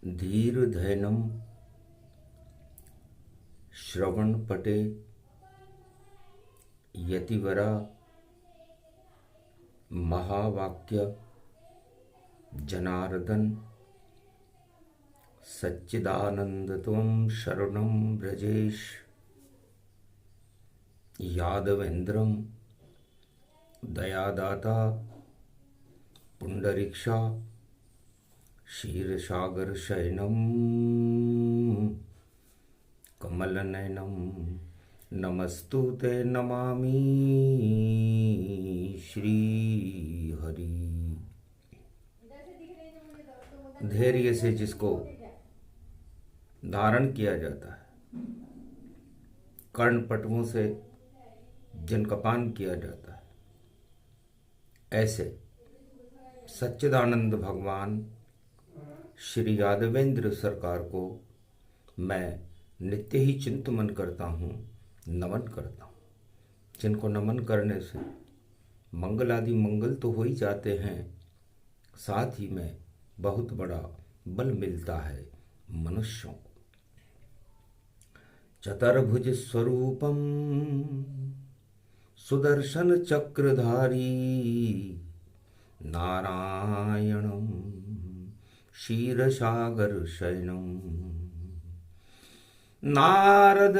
धीर्धैनं श्रवणपटे यतिवरा महावाक्य जनार्दन सच्चिदानंदत्वं शरणं व्रजेश यादवेन्द्रं दयादाता पुंडरीक्षा क्षीरसागरशयनं कमलनयनं नमस्तुते नमामि श्रीहरि। धैर्य से जिसको धारण किया जाता है, कर्णपटुओं से जिनका पान किया जाता है, ऐसे सच्चिदानंद भगवान श्री यादवेंद्र सरकार को मैं नित्य ही चिंतन करता हूँ, नमन करता हूँ। जिनको नमन करने से मंगल आदि मंगल तो हो ही जाते हैं, साथ ही में बहुत बड़ा बल मिलता है मनुष्यों को। चतुर्भुज स्वरूपम सुदर्शन चक्रधारी नारायणं क्षीरसागर शयनं नारद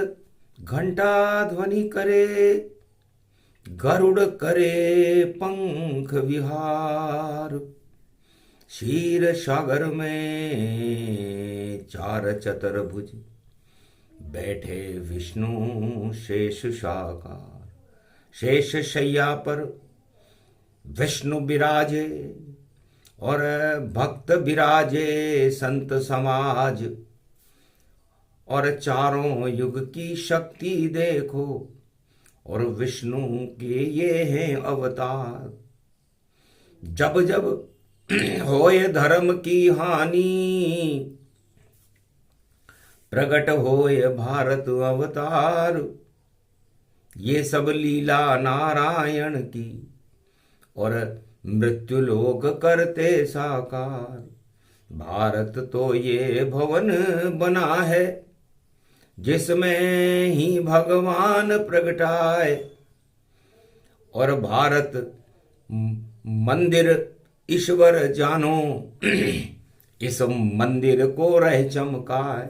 घंटा ध्वनि करे गरुड़ करे पंख विहार क्षीर सागर में चार चतुर्भुज बैठे विष्णु शेष साकार। शेष शैया पर विष्णु विराजे और भक्त विराजे संत समाज, और चारों युग की शक्ति देखो और विष्णु के ये हैं अवतार। जब जब होए धर्म की हानि प्रकट होए भारत अवतार। ये सब लीला नारायण की और मृत्यु लोक करते साकार। भारत तो ये भवन बना है जिसमें ही भगवान प्रगटाए, और भारत मंदिर ईश्वर जानो इस मंदिर को रह चमकाए।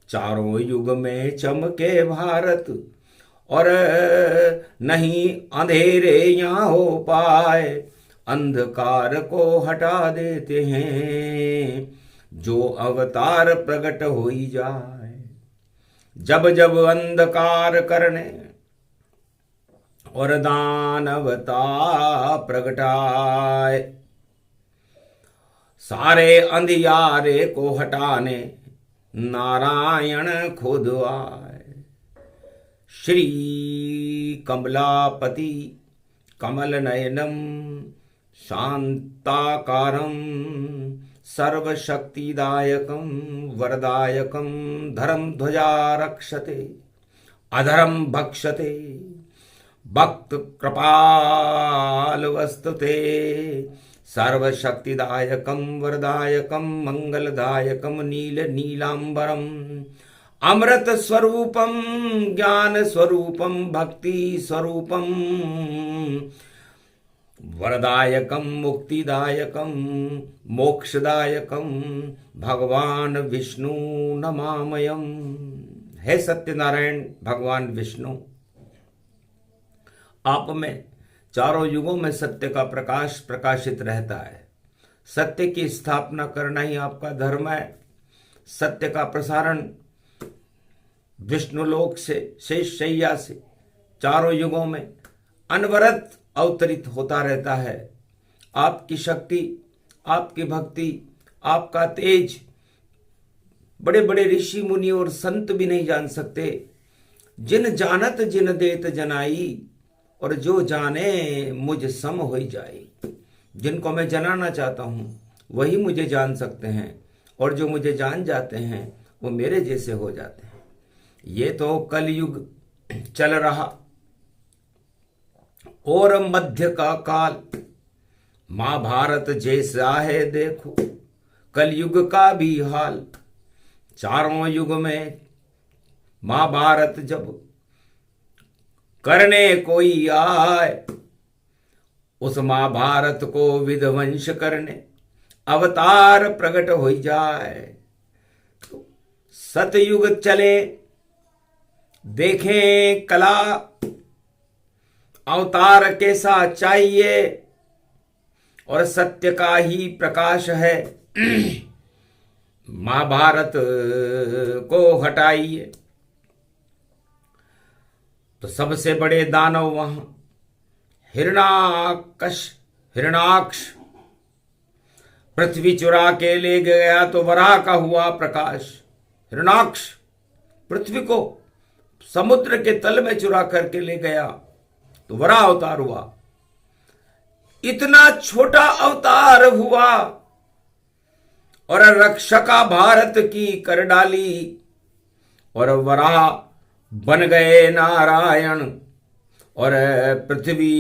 चारों युग में चमके भारत और नहीं अंधेरे यहाँ हो पाए। अंधकार को हटा देते हैं जो अवतार प्रकट हो ही जाए। जब जब अंधकार करने और दानवता प्रगटाए, सारे अंधियारे को हटाने नारायण खुद आए। श्री कमलापति कमल नयनम शांताकारं सर्वशक्तिदायकं वरदायकं धर्म ध्वजा रक्षते अधर्म भक्षते भक्त कृपाल वस्तुते। सर्वशक्तिदायकं वरदायकं मंगलदायकं नील नीलांबरम अमृत स्वरूपम ज्ञान स्वरूपम भक्ति स्वरूपम वरदायकं मुक्तिदायकं मोक्षदायकं भगवान विष्णु नमामयम्। हे सत्यनारायण भगवान विष्णु, आप में चारों युगों में सत्य का प्रकाश प्रकाशित रहता है। सत्य की स्थापना करना ही आपका धर्म है। सत्य का प्रसारण विष्णुलोक से शेष शैया से चारों युगों में अनवरत अवतरित होता रहता है। आपकी शक्ति, आपकी भक्ति, आपका तेज बड़े बड़े ऋषि मुनि और संत भी नहीं जान सकते। जिन जानत जिन देत जनाई, और जो जाने मुझ सम होई जाई। जिनको मैं जनाना चाहता हूं वही मुझे जान सकते हैं, और जो मुझे जान जाते हैं वो मेरे जैसे हो जाते हैं। ये तो कलयुग चल रहा और मध्य का काल। महाभारत जैसा है देखो, कलयुग का भी हाल। चारों युग में महाभारत जब करने कोई आए, उस महाभारत को विध्वंस करने अवतार प्रकट हो जाए। तो सतयुग चले देखें कला, अवतार कैसा चाहिए, और सत्य का ही प्रकाश है। महाभारत को हटाइए। तो सबसे बड़े दानव वहां हिरणाक्ष पृथ्वी चुरा के ले गया तो वराह का हुआ प्रकाश। हिरणाक्ष पृथ्वी को समुद्र के तल में चुरा करके ले गया तो वराह अवतार हुआ। इतना छोटा अवतार हुआ और रक्षका भारत की कर डाली, और वराह बन गए नारायण, और पृथ्वी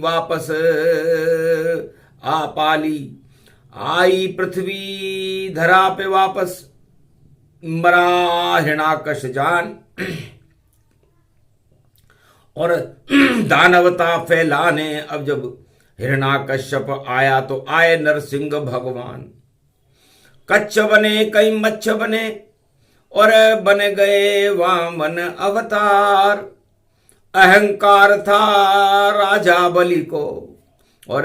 वापस आ पाली। आई पृथ्वी धरा पे वापस, मरा हिरणाकश जान, और दानवता फैलाने। अब जब हिरणाकश्यप आया तो आए नरसिंह भगवान। कच्छ बने कई मच्छ बने, और बन गए वामन अवतार। अहंकार था राजा बलि को, और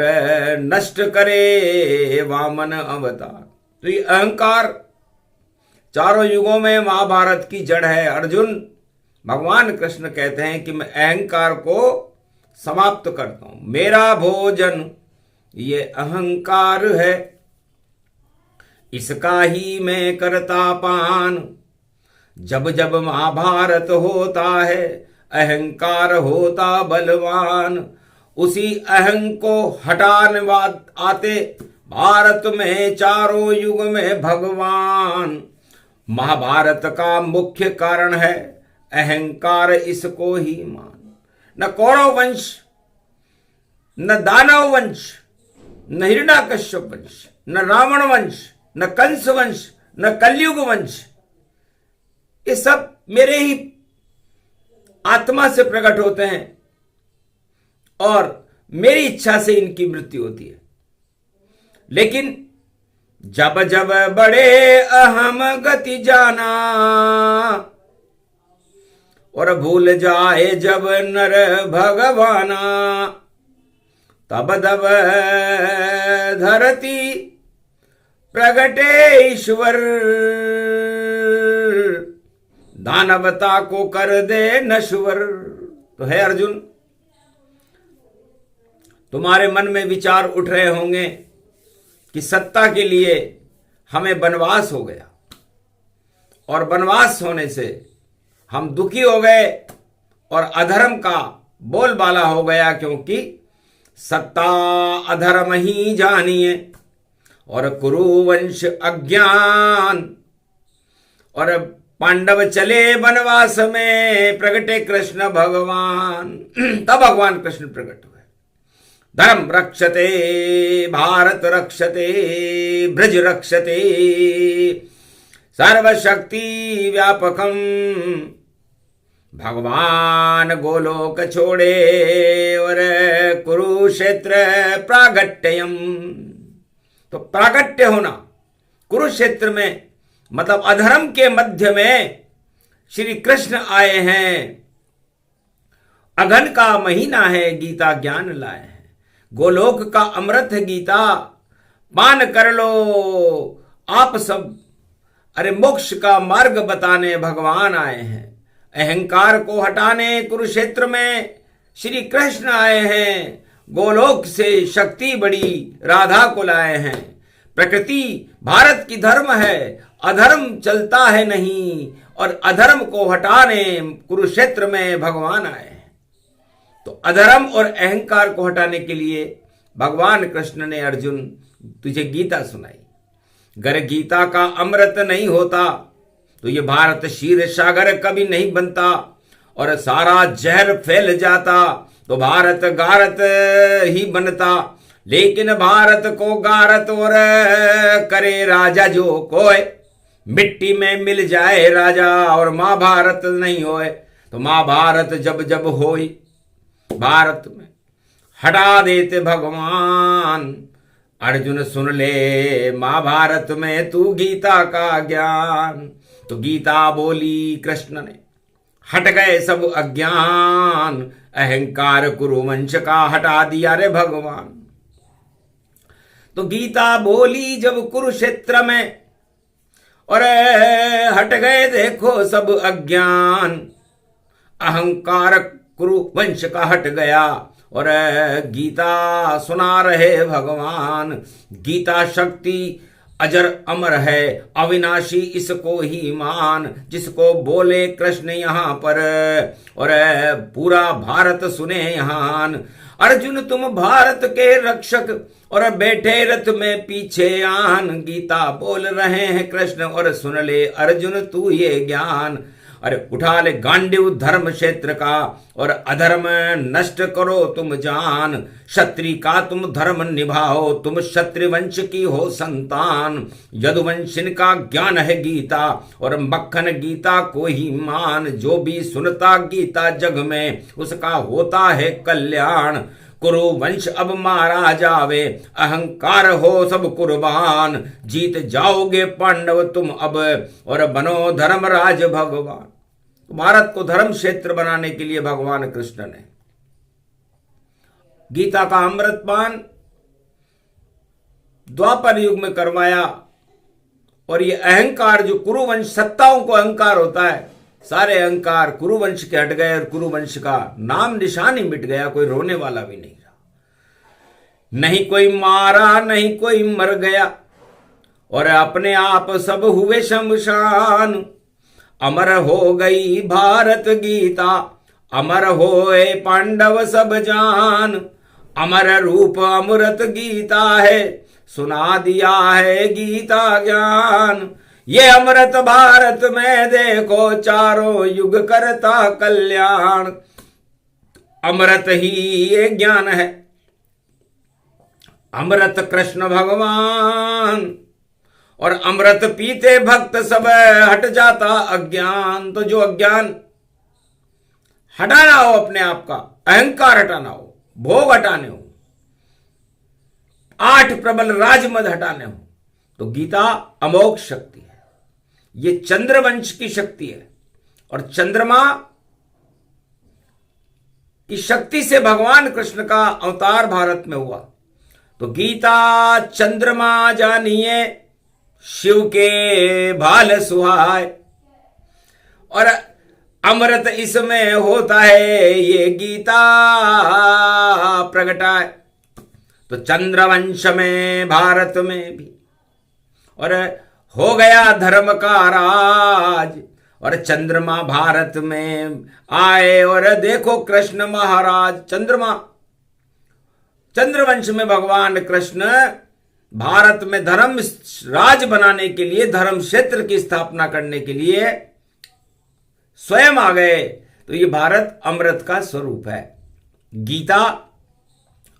नष्ट करे वामन अवतार। तो ये अहंकार चारों युगों में महाभारत की जड़ है। अर्जुन, भगवान कृष्ण कहते हैं कि मैं अहंकार को समाप्त करता हूं। मेरा भोजन ये अहंकार है, इसका ही मैं करता पान। जब जब महाभारत होता है, अहंकार होता बलवान। उसी अहं को हटाने आते भारत में चारों युग में भगवान। महाभारत का मुख्य कारण है अहंकार, इसको ही मान। न कौरव वंश, न दानव वंश, न हिरण्याकश्यप वंश, न रावण वंश, न कंस वंश, न कलयुग वंश, ये सब मेरे ही आत्मा से प्रकट होते हैं और मेरी इच्छा से इनकी मृत्यु होती है। लेकिन जब जब बड़े अहम गति जाना, और भूल जाए जब नर भगवाना, तब तब धरती प्रगटे ईश्वर। दानवता को कर दे नश्वर। तो है अर्जुन, तुम्हारे मन में विचार उठ रहे होंगे कि सत्ता के लिए हमें वनवास हो गया, और वनवास होने से हम दुखी हो गए और अधर्म का बोलबाला हो गया, क्योंकि सत्ता अधर्म ही जानिए और कुरुवंश अज्ञान। और पांडव चले वनवास में, प्रगटे कृष्ण भगवान। तब भगवान कृष्ण प्रकट हुए। धर्म रक्षते भारत रक्षते ब्रज रक्षते सर्वशक्ति व्यापकम। भगवान गोलोक छोड़े और कुरुक्षेत्र प्रागट्यम। तो प्रागट्य होना कुरुक्षेत्र में, मतलब अधर्म के मध्य में श्री कृष्ण आए हैं। अघन का महीना है, गीता ज्ञान लाए हैं। गोलोक का अमृत है गीता, पान कर लो आप सब। अरे मोक्ष का मार्ग बताने भगवान आए हैं। अहंकार को हटाने कुरुक्षेत्र में श्री कृष्ण आए हैं। गोलोक से शक्ति बड़ी राधा को लाए हैं। प्रकृति भारत की धर्म है, अधर्म चलता है नहीं, और अधर्म को हटाने कुरुक्षेत्र में भगवान आए हैं। तो अधर्म और अहंकार को हटाने के लिए भगवान कृष्ण ने अर्जुन तुझे गीता सुनाई। अगर गीता का अमृत नहीं होता तो ये भारत क्षीर सागर कभी नहीं बनता, और सारा जहर फैल जाता तो भारत गारत ही बनता। लेकिन भारत को गारत और करे राजा जो कोय, मिट्टी में मिल जाए राजा और महाभारत नहीं होए। तो महाभारत जब जब होई भारत में हटा देते भगवान। अर्जुन सुन ले महाभारत में तू गीता का ज्ञान। तो गीता बोली कृष्ण ने, हट गए सब अज्ञान, अहंकार कुरुवंश का हटा दिया रे भगवान। तो गीता बोली जब कुरुक्षेत्र में, और हट गए देखो सब अज्ञान, अहंकार कुरुवंश का हट गया। और गीता सुना रहे भगवान। गीता शक्ति अजर अमर है, अविनाशी इसको ही मान, जिसको बोले कृष्ण यहाँ पर, और पूरा भारत सुने यहाँ। अर्जुन तुम भारत के रक्षक, और बैठे रथ में पीछे आन। गीता बोल रहे हैं कृष्ण, और सुन ले अर्जुन तू ये ज्ञान। अरे उठा ले गांडीव धर्म क्षेत्र का, और अधर्म नष्ट करो तुम जान। क्षत्रिय का तुम धर्म निभाओ, तुम क्षत्रिय वंश की हो संतान। यदुवंशिन का ज्ञान है गीता, और मक्खन गीता को ही मान। जो भी सुनता गीता जग में, उसका होता है कल्याण। कुरुवंश अब मारा जावे, अहंकार हो सब कुर्बान। जीत जाओगे पांडव तुम अब, और बनो धर्मराज भगवान। भारत को धर्म क्षेत्र बनाने के लिए भगवान कृष्ण ने गीता का अमृतपान द्वापर युग में करवाया। और ये अहंकार जो कुरुवंश, सत्ताओं को अहंकार होता है, सारे अहंकार कुरुवंश के हट गए, और कुरुवंश का नाम निशान ही मिट गया। कोई रोने वाला भी नहीं रहा, नहीं कोई मारा नहीं कोई मर गया, और अपने आप सब हुए शमशान। अमर हो गई भारत गीता, अमर होए पांडव सब जान। अमर रूप अमृत गीता है, सुना दिया है गीता ज्ञान। ये अमृत भारत में देखो, चारों युग करता कल्याण। अमृत ही ये ज्ञान है, अमृत कृष्ण भगवान। और अमृत पीते भक्त सब हट जाता अज्ञान। तो जो अज्ञान हटाना हो, अपने आप का अहंकार हटाना हो, भोग हटाने हो, 8 प्रबल राजमद हटाने हो, तो गीता अमोघ शक्ति है। ये चंद्रवंश की शक्ति है, और चंद्रमा की शक्ति से भगवान कृष्ण का अवतार भारत में हुआ। तो गीता चंद्रमा जानिए, शिव के भाल सुहाय। और अमृत इसमें होता है, ये गीता प्रगटाए। तो चंद्रवंश में भारत में भी, और हो गया धर्म का राज। और चंद्रमा भारत में आए, और देखो कृष्ण महाराज। चंद्रवंश में भगवान कृष्ण भारत में धर्म राज बनाने के लिए, धर्म क्षेत्र की स्थापना करने के लिए स्वयं आ गए। तो ये भारत अमृत का स्वरूप है, गीता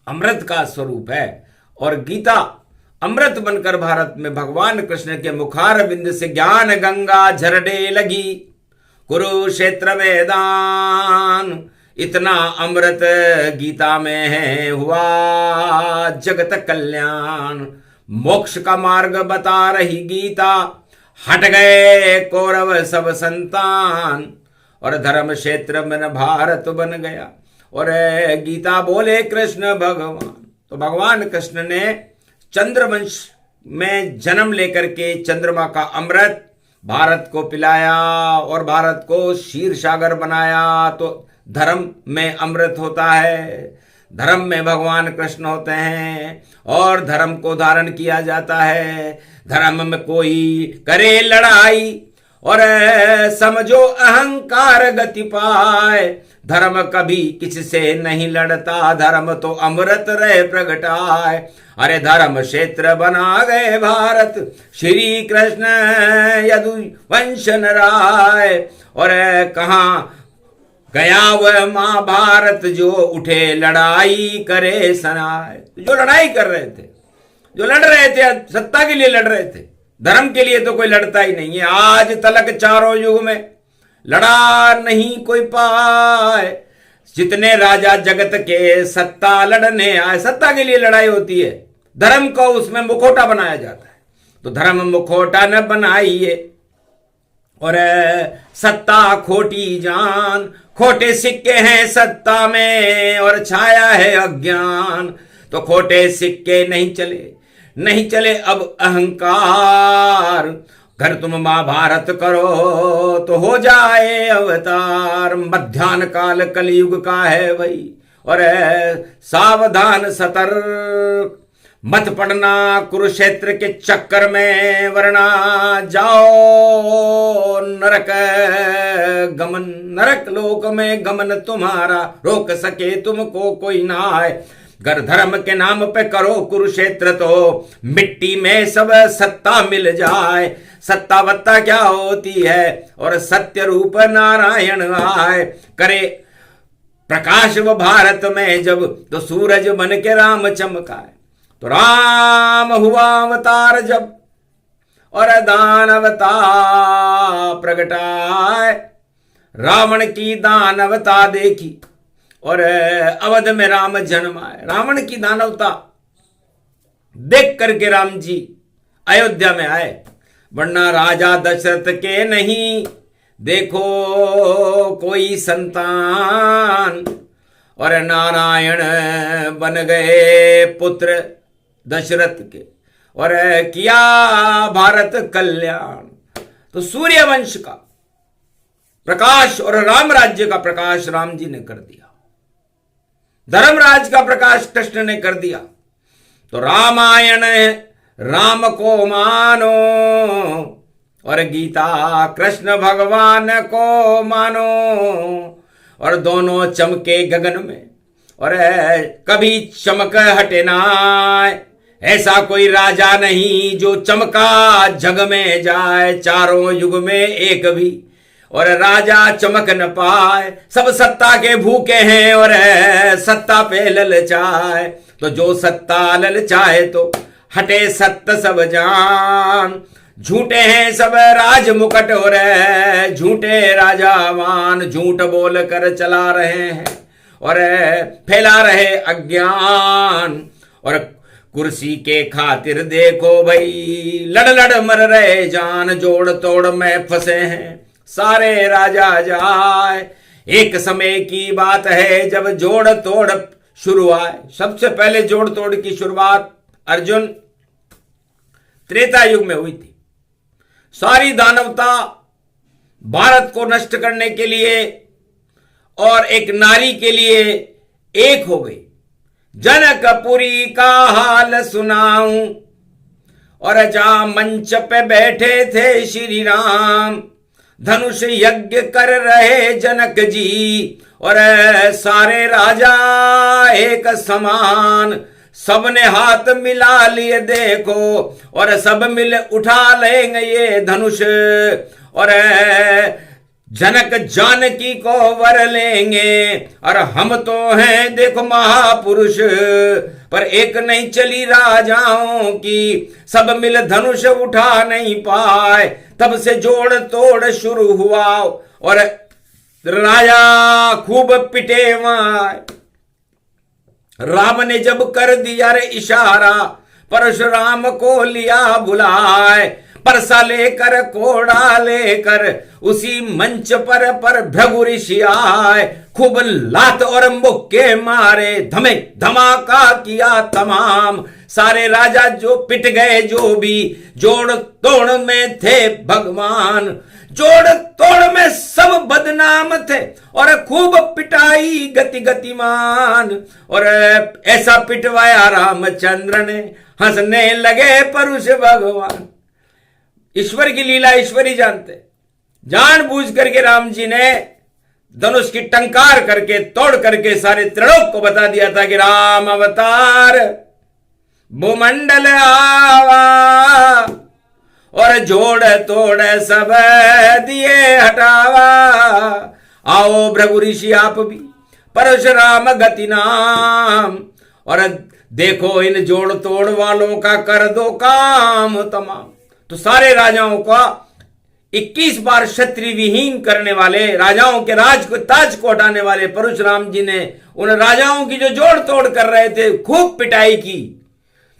अमृत का स्वरूप है। और गीता अमृत बनकर भारत में भगवान कृष्ण के मुखार बिंद से ज्ञान गंगा झरने लगी। कुरुक्षेत्र मैदान, इतना अमृत गीता में है, हुआ जगत कल्याण। मोक्ष का मार्ग बता रही गीता, हट गए कौरव सब संतान। और धर्म क्षेत्र में भारत बन गया, और गीता बोले कृष्ण भगवान। तो भगवान कृष्ण ने चंद्रवंश में जन्म लेकर के चंद्रमा का अमृत भारत को पिलाया, और भारत को क्षीर सागर बनाया। तो धर्म में अमृत होता है, धर्म में भगवान कृष्ण होते हैं, और धर्म को धारण किया जाता है। धर्म में कोई करे लड़ाई, और समझो अहंकार गति पाए। धर्म कभी किससे नहीं लड़ता, धर्म तो अमृत रहे प्रगटाए। अरे धर्म क्षेत्र बना गए भारत, श्री कृष्ण यदुवंश राय। और कहाँ गया वह महाभारत जो उठे लड़ाई करे सनाए। जो लड़ाई कर रहे थे, जो लड़ रहे थे, सत्ता के लिए लड़ रहे थे, धर्म के लिए तो कोई लड़ता ही नहीं है। आज तलक चारों युग में लड़ा नहीं कोई पाए, जितने राजा जगत के सत्ता लड़ने आए। सत्ता के लिए लड़ाई होती है, धर्म को उसमें मुखौटा बनाया जाता है। तो धर्म मुखौटा न बनाइए और सत्ता खोटी जान, खोटे सिक्के हैं सत्ता में और छाया है अज्ञान। तो खोटे सिक्के नहीं चले, नहीं चले अब अहंकार। घर तुम महाभारत करो तो हो जाए अवतार। मध्यान्ह काल कलयुग का है भाई, और सावधान सतर्क मत पड़ना कुरुक्षेत्र के चक्कर में, वरना जाओ नरक गमन। नरक लोक में गमन तुम्हारा रोक सके तुमको कोई ना है। अगर धर्म के नाम पे करो कुरुक्षेत्र तो मिट्टी में सब सत्ता मिल जाए। सत्ता वत्ता क्या होती है और सत्य रूप नारायण आए। करे प्रकाश वो भारत में जब, तो सूरज बन के राम चमकाए। तो राम हुआ अवतार जब और दानवता प्रगटाए। रावण की दानवता देखी और अवध में राम जन्माए। रावण की दानवता देख करके राम जी अयोध्या में आए, वरना राजा दशरथ के नहीं देखो कोई संतान। और नारायण बन गए पुत्र दशरथ के और किया भारत कल्याण। तो सूर्य वंश का प्रकाश और राम राज्य का प्रकाश राम जी ने कर दिया, धर्मराज का प्रकाश कृष्ण ने कर दिया। तो रामायण राम को मानो और गीता कृष्ण भगवान को मानो। और दोनों चमके गगन में और कभी चमक हटे ना। ऐसा कोई राजा नहीं जो चमका जग में जाए। चारों युग में एक भी और राजा चमक न पाए। सब सत्ता के भूखे हैं और सत्ता पे ललचाए। तो जो सत्ता ललचाए तो हटे सत्य सब जान। झूठे हैं सब राज मुकट और झूठे राजावान। झूठ बोल कर चला रहे हैं और फैला रहे अज्ञान। और कुर्सी के खातिर देखो भाई लड़ लड़ मर रहे जान। जोड़ तोड़ में फंसे हैं सारे राजा जाए। एक समय की बात है जब जोड़ तोड़ शुरू आए। सबसे पहले जोड़ तोड़ की शुरुआत अर्जुन त्रेता युग में हुई थी। सारी दानवता भारत को नष्ट करने के लिए और एक नारी के लिए एक हो गई। जनकपुरी का हाल सुनाऊं और जहां मंच पे बैठे थे श्री राम। धनुष यज्ञ कर रहे जनक जी और सारे राजा एक समान। सबने हाथ मिला लिए देखो और सब मिल उठा लेंगे ये धनुष। और जनक जानकी को वर लेंगे और हम तो हैं देखो महापुरुष। पर एक नहीं चली राजाओं की, सब मिल धनुष उठा नहीं पाए। तब से जोड़ तोड़ शुरू हुआ और राजा खूब पिटे वहां। राम ने जब कर दिया रे इशारा, परशुराम को लिया बुलाए। परसा लेकर कोड़ा लेकर उसी मंच पर भृगु ऋषि आए। खूब लात और मुक्के मारे, धमे धमाका किया तमाम। सारे राजा जो पिट गए, जो भी जोड़ तोड़ में थे भगवान। जोड़ तोड़ में सब बदनाम थे और खूब पिटाई गति गतिमान। और ऐसा पिटवाया रामचंद्र ने, हंसने लगे परुष भगवान। ईश्वर की लीला ईश्वरी जानते। जानबूझ करके राम जी ने धनुष की टंकार करके तोड़ करके सारे त्रिलोक को बता दिया था कि राम अवतार भूमंडल आवा और जोड़ तोड़ सब दिए हटावा। आओ भृगु ऋषि आप भी परशुराम गति नाम, और देखो इन जोड़ तोड़ वालों का कर दो काम तमाम। तो सारे राजाओं का 21 बार क्षत्रिय विहीन करने वाले, राजाओं के राज को ताज को हटाने वाले परशुराम जी ने उन राजाओं की जो जोड़ तोड़ कर रहे थे खूब पिटाई की।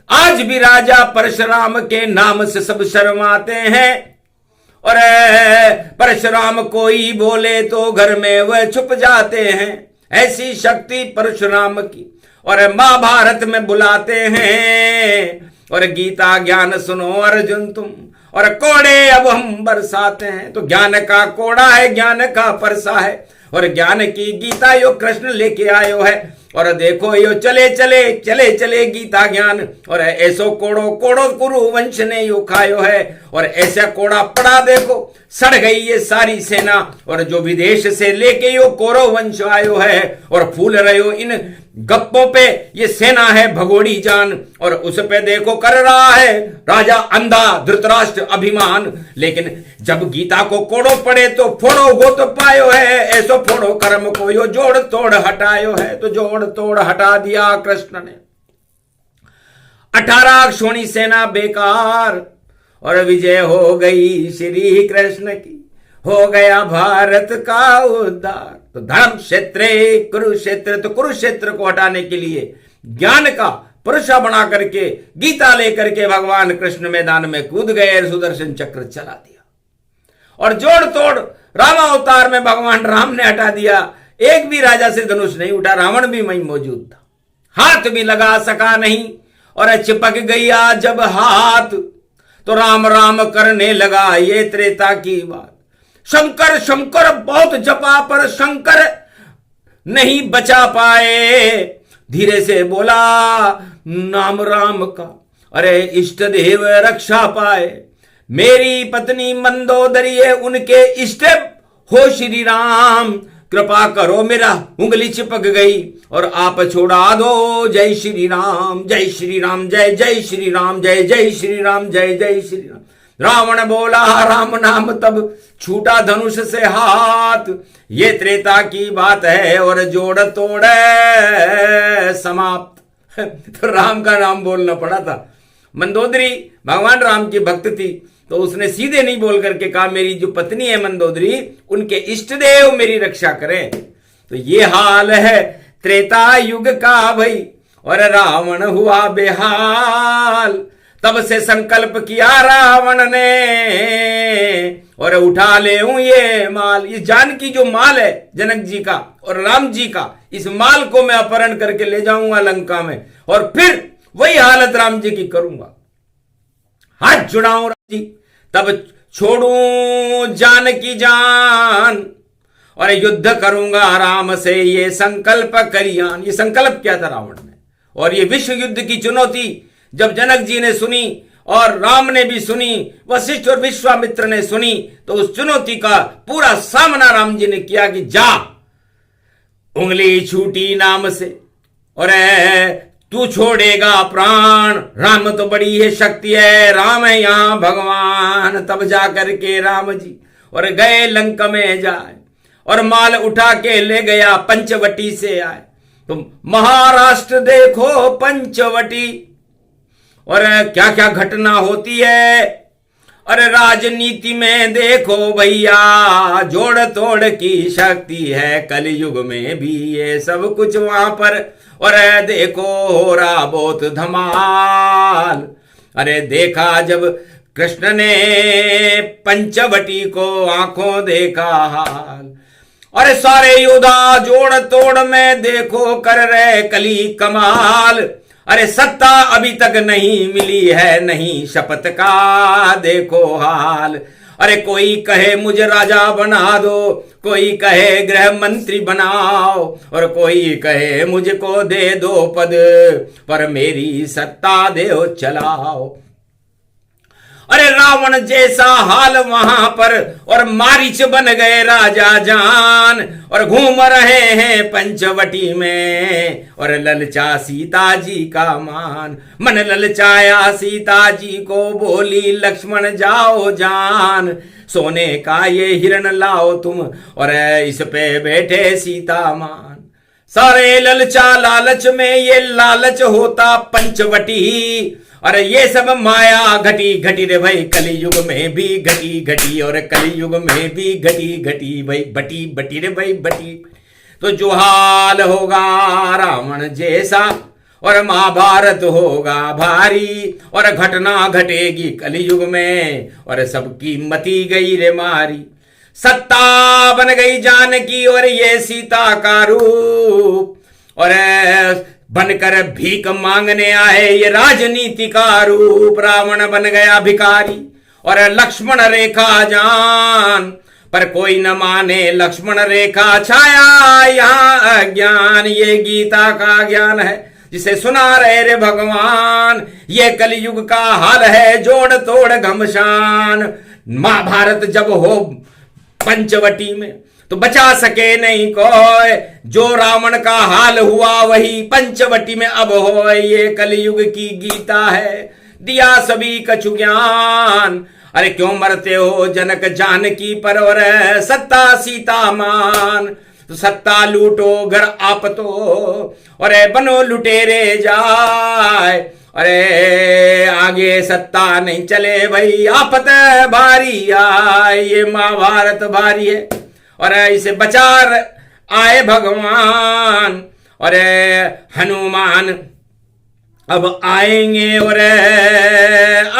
आज भी राजा परशुराम के नाम से सब शर्माते हैं, और परशुराम कोई बोले तो घर में वह छुप जाते हैं। ऐसी शक्ति परशुराम की, और महाभारत में बुलाते हैं, और गीता ज्ञान सुनो अर्जुन तुम, और कोड़े अब हम बरसाते हैं। तो ज्ञान का कोड़ा है, ज्ञान का परसा है, और ज्ञान की गीता यो कृष्ण लेके आयो है। और देखो यो चले चले चले चले गीता ज्ञान, और ऐसो कोड़ो कोड़ो कुरु वंश ने यो खायो है। और ऐसा कोड़ा पड़ा देखो सड़ गई ये सारी सेना, और जो विदेश से लेके यो कौरव वंश आयो है, और फूल रहे इन गप्पों पे ये सेना है भगोड़ी जान। और उस पे देखो कर रहा है राजा अंधा धृतराष्ट्र अभिमान। लेकिन जब गीता को कोड़ो पड़े तो फोड़ो गो तो पायो है, ऐसो फोड़ो कर्म को यो जोड़ तोड़ हटायो है। तो जोड़ तोड़ हटा दिया कृष्ण ने। 18 अक्षोणी सेना बेकार, और विजय हो गई श्री कृष्ण की, हो गया भारत का उद्धार। तो धर्म क्षेत्र कुरुक्षेत्र, तो कुरुक्षेत्र को हटाने के लिए ज्ञान का पुरुषा बना करके गीता लेकर के भगवान कृष्ण मैदान में कूद गए, सुदर्शन चक्र चला दिया, और जोड़ तोड़ रामावतार में भगवान राम ने हटा दिया। एक भी राजा से धनुष नहीं उठा, रावण भी वहीं मौजूद था, हाथ भी लगा सका नहीं। और चिपक गया जब हाथ तो राम राम करने लगा, ये त्रेता की बात। शंकर शंकर बहुत जपा पर शंकर नहीं बचा पाए, धीरे से बोला नाम राम का, अरे इष्ट देव रक्षा पाए। मेरी पत्नी मंदोदरी है, उनके इष्ट हो श्री राम, कृपा करो मेरा उंगली चिपक गई और आप छोड़ा दो। जय श्री राम जय श्री राम जय जय श्री राम जय जय श्री राम जय जय श्री राम। रावण बोला राम नाम तब छूटा धनुष से हाथ, ये त्रेता की बात है और जोड़ तोड़ समाप्त। तो राम का नाम बोलना पड़ा था। मंदोदरी भगवान राम की भक्त थी, तो उसने सीधे नहीं बोल करके कहा मेरी जो पत्नी है मंदोदरी, उनके इष्ट देव मेरी रक्षा करें। तो ये हाल है त्रेता युग का भाई, और रावण हुआ बेहाल। तब से संकल्प किया रावण ने, और उठा ले ये माल, ये जानकी जो माल है जनक जी का और राम जी का, इस माल को मैं अपहरण करके ले जाऊंगा लंका में, और फिर वही हालत राम जी की करूंगा। हाथ जुड़ाऊं राम जी, तब छोड़ूं जान की जान, और युद्ध करूंगा राम से, ये संकल्प करियान। ये संकल्प किया था रावण ने, और ये विश्व युद्ध की चुनौती जब जनक जी ने सुनी और राम ने भी सुनी, वशिष्ठ और विश्वामित्र ने सुनी, तो उस चुनौती का पूरा सामना राम जी ने किया कि जा, उंगली छूटी नाम से और तू छोड़ेगा प्राण। राम तो बड़ी है शक्ति है, राम है यहां भगवान। तब जाकर के राम जी और गए लंका में जाए, और माल उठा के ले गया पंचवटी से आए। तो महाराष्ट्र देखो पंचवटी, और क्या क्या घटना होती है। अरे राजनीति में देखो भैया, जोड़ तोड़ की शक्ति है, कलयुग में भी ये सब कुछ वहां पर। और देखो हो रहा बहुत धमाल। अरे देखा जब कृष्ण ने पंचवटी को आंखों देखा हाल, अरे सारे योद्धा जोड़ तोड़ में देखो कर रहे कली कमाल। अरे सत्ता अभी तक नहीं मिली है, नहीं शपथ का देखो हाल। अरे कोई कहे मुझे राजा बना दो, कोई कहे गृह मंत्री बनाओ, और कोई कहे मुझको दे दो पद, पर मेरी सत्ता दे चलाओ। अरे रावण जैसा हाल वहां पर, और मारीच बन गए राजा जान, और घूम रहे हैं पंचवटी में, और ललचा सीता जी का मान। मन ललचाया सीता जी को, बोली लक्ष्मण जाओ जान, सोने का ये हिरण लाओ तुम, और इस पे बैठे सीता मान। सारे ललचा लालच में ये लालच होता पंचवटी, अरे ये सब माया घटी घटी रे भाई, कलयुग में भी घटी घटी, और कलयुग में भी घटी घटी भाई, बटी बटी रे भाई बटी। तो जो हाल होगा रावण जैसा, और महाभारत होगा भारी, और घटना घटेगी कलयुग में, और सबकी मती गई रे मारी। सत्ता बन गई जानकी, और ये सीता का रूप, और बनकर भीख मांगने आए ये राजनीति का रूप। रावण बन गया भिखारी, और लक्ष्मण रेखा जान, पर कोई न माने लक्ष्मण रेखा। छाया यहाँ अज्ञान, ये गीता का ज्ञान है जिसे सुना रहे रे भगवान। ये कलयुग का हाल है जोड़ तोड़ घमशान। महाभारत जब हो पंचवटी में तो बचा सके नहीं कोई, जो रावण का हाल हुआ वही पंचवटी में अब हो। ये कलयुग की गीता है, दिया सभी कछु ज्ञान। अरे क्यों मरते हो जनक जानकी पर, और सत्ता सीता मान। तो सत्ता लूटो घर आप तो, और बनो लुटेरे जाए। अरे आगे सत्ता नहीं चले भाई, आफत भारी आए। ये महाभारत भारी है, और इसे बचा आए भगवान। और हनुमान अब आएंगे, और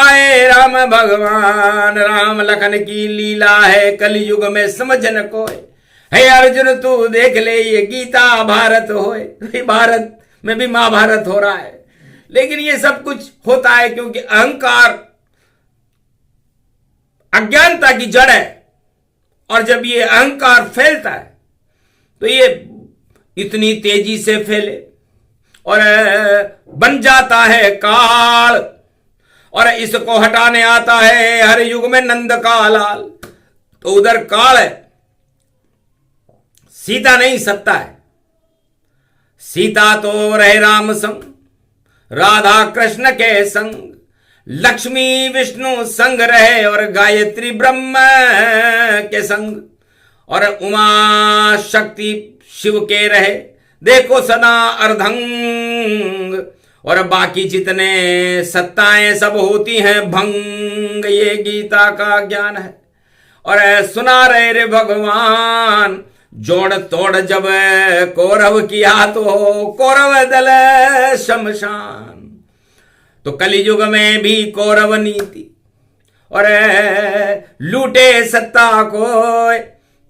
आए राम भगवान। राम लखन की लीला है कलयुग में समझ न कोई। हे अर्जुन तू देख ले ये गीता भारत होए। भारत में भी महाभारत हो रहा है, लेकिन ये सब कुछ होता है क्योंकि अहंकार अज्ञानता की जड़ है। और जब ये अहंकार फैलता है तो ये इतनी तेजी से फैले और बन जाता है काल, और इसको हटाने आता है हर युग में नंद का लाल। तो उधर काल है, सीता नहीं सत्ता है। सीता तो रहे राम संग, राधा कृष्ण के संग, लक्ष्मी विष्णु संग रहे, और गायत्री ब्रह्म के संग, और उमा शक्ति शिव के रहे देखो सदा अर्धंग। और बाकी जितने सत्ताएं सब होती हैं भंग। ये गीता का ज्ञान है, और सुना रहे रे भगवान। जोड़ तोड़ जब कौरव किया तो कौरव दल शमशान। तो कलियुग में भी कौरव नीति, और लूटे सत्ता को।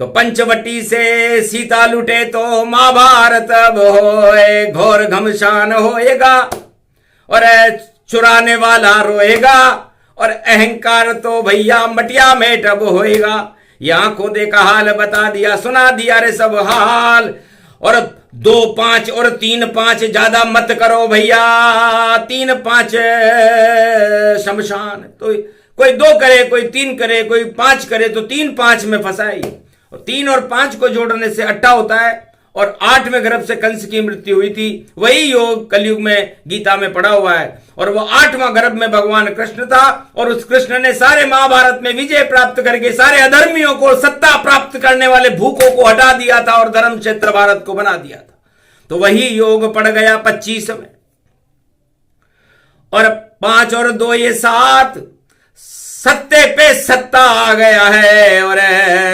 तो पंचवटी से सीता लूटे तो महाभारत अब होए। घोर घमशान होएगा, और चुराने वाला रोएगा, और अहंकार तो भैया मटिया में टब होएगा। ये आंखों देखा हाल बता दिया, सुना दिया रे सब हाल। और 2 5 और 3 5 ज्यादा मत करो भैया, 3 5 शमशान। तो कोई 2 करे, कोई 3 करे, कोई 5 करे, तो 3 5 में फंसाई। और 3 और 5 को जोड़ने से 8 होता है, और 8वें गर्भ से कंस की मृत्यु हुई थी। वही योग कलयुग में गीता में पड़ा हुआ है। और वो 8वां गर्भ में भगवान कृष्ण था, और उस कृष्ण ने सारे महाभारत में विजय प्राप्त करके सारे अधर्मियों को, सत्ता प्राप्त करने वाले भूखों को हटा दिया था, और धर्म क्षेत्र भारत को बना दिया था। तो वही योग पड़ गया 25 में, और 5 और 2 ये 7। सत्ते पे सत्ता आ गया है, और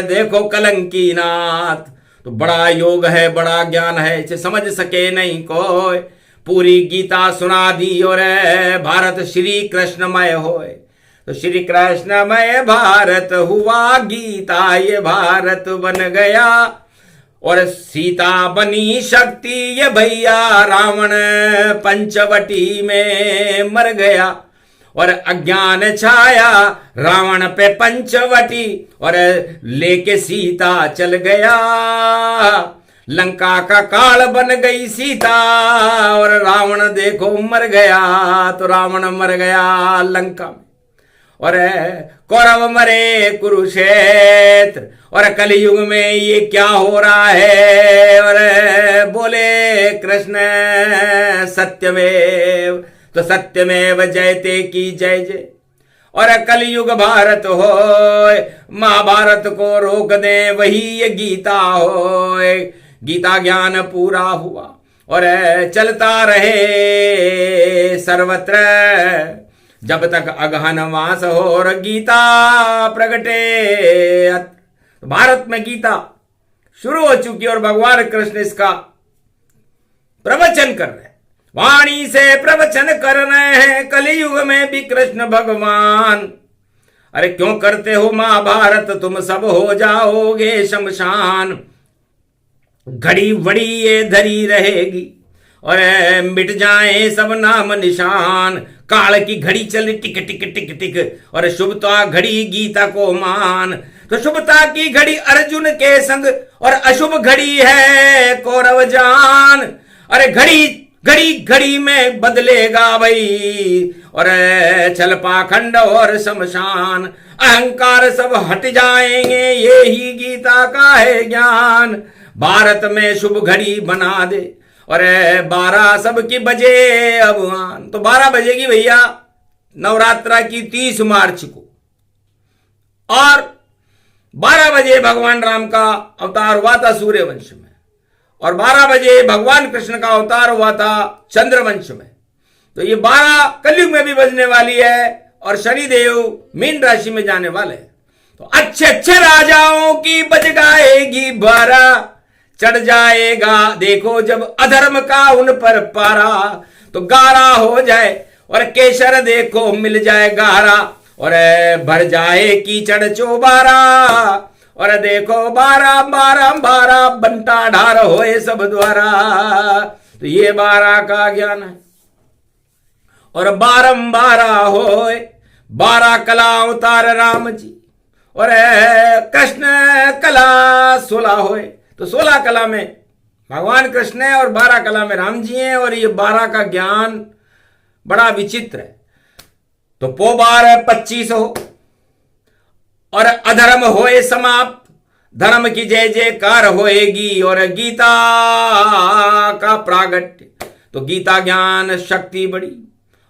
देखो कलंकी नाथ। तो बड़ा योग है, बड़ा ज्ञान है, इसे समझ सके नहीं कोई। पूरी गीता सुना दी, और भारत श्री कृष्णमय होए। तो श्री कृष्णमय भारत हुआ गीता, ये भारत बन गया। और सीता बनी शक्ति, ये भैया रावण पंचवटी में मर गया। और अज्ञान छाया रावण पे पंचवटी, और लेके सीता चल गया। लंका का काल बन गई सीता, और रावण देखो मर गया। तो रावण मर गया लंका में, और कौरव मरे कुरुक्षेत्र, और कलयुग में ये क्या हो रहा है। और बोले कृष्ण सत्यमेव, तो सत्यमेव जयते की जय जय। और कलयुग भारत हो, महाभारत को रोक दे वही ये गीता हो। गीता ज्ञान पूरा हुआ और चलता रहे सर्वत्र, जब तक अगहन मास हो और गीता प्रगटे। भारत में गीता शुरू हो चुकी और भगवान कृष्ण इसका प्रवचन कर रहे हैं, वाणी से प्रवचन कर रहे हैं कलयुग में भी कृष्ण भगवान। अरे क्यों करते हो महाभारत, तुम सब हो जाओगे शमशान। घड़ी वड़ी ये धरी रहेगी और मिट जाए सब नाम निशान। काल की घड़ी चल टिक टिक टिक टिक, और शुभता घड़ी गीता को मान। तो शुभता की घड़ी अर्जुन के संग और अशुभ घड़ी है कौरव जान। अरे घड़ी घड़ी घड़ी में बदलेगा भाई, और चल पाखंड और शमशान। अहंकार सब हट जाएंगे, ये ही गीता का है ज्ञान। भारत में शुभ घड़ी बना दे और 12 सबकी बजे अबुआन। तो 12 बजेगी भैया नवरात्रा की 30 मार्च को, और 12 बजे भगवान राम का अवतार हुआ था सूर्यवंश में, और 12 बजे भगवान कृष्ण का अवतार हुआ था चंद्रवंश में। तो ये 12 कलयुग में भी बजने वाली है, और शनिदेव मीन राशि में जाने वाले हैं। तो अच्छे अच्छे राजाओं की बज गाएगी 12, चढ़ जाएगा देखो जब अधर्म का उन पर पारा। तो गारा हो जाए और केसर देखो मिल जाए गारा, और भर जाए कीचड़ चौबारा। और देखो 12 12 12 बंटा ढार होए सब द्वारा। तो ये 12 का ज्ञान है। और 12 होए 12 कला अवतार राम जी, और कृष्ण कला 16 होए। तो 16 कला में भगवान कृष्ण है और 12 कला में राम जी हैं। और ये 12 का ज्ञान बड़ा विचित्र है। तो पो 12 25 हो, और अधर्म होए समाप्त, धर्म की जय जयकार होएगी। और गीता का प्रागट्य, तो गीता ज्ञान शक्ति बड़ी,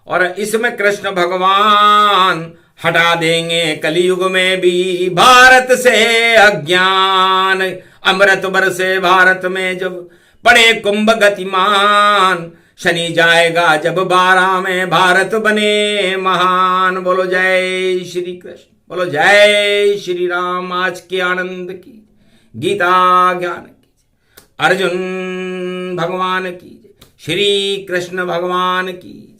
और इसमें कृष्ण भगवान हटा देंगे कलयुग में भी भारत से अज्ञान। अमृत बरसे भारत में जब पड़े कुंभ गतिमान, शनि जाएगा जब 12 में भारत बने महान। बोलो जय श्री कृष्ण, बोलो जय श्री राम। आज के आनंद की गीता ज्ञान की, अर्जुन भगवान की, श्री कृष्ण भगवान की।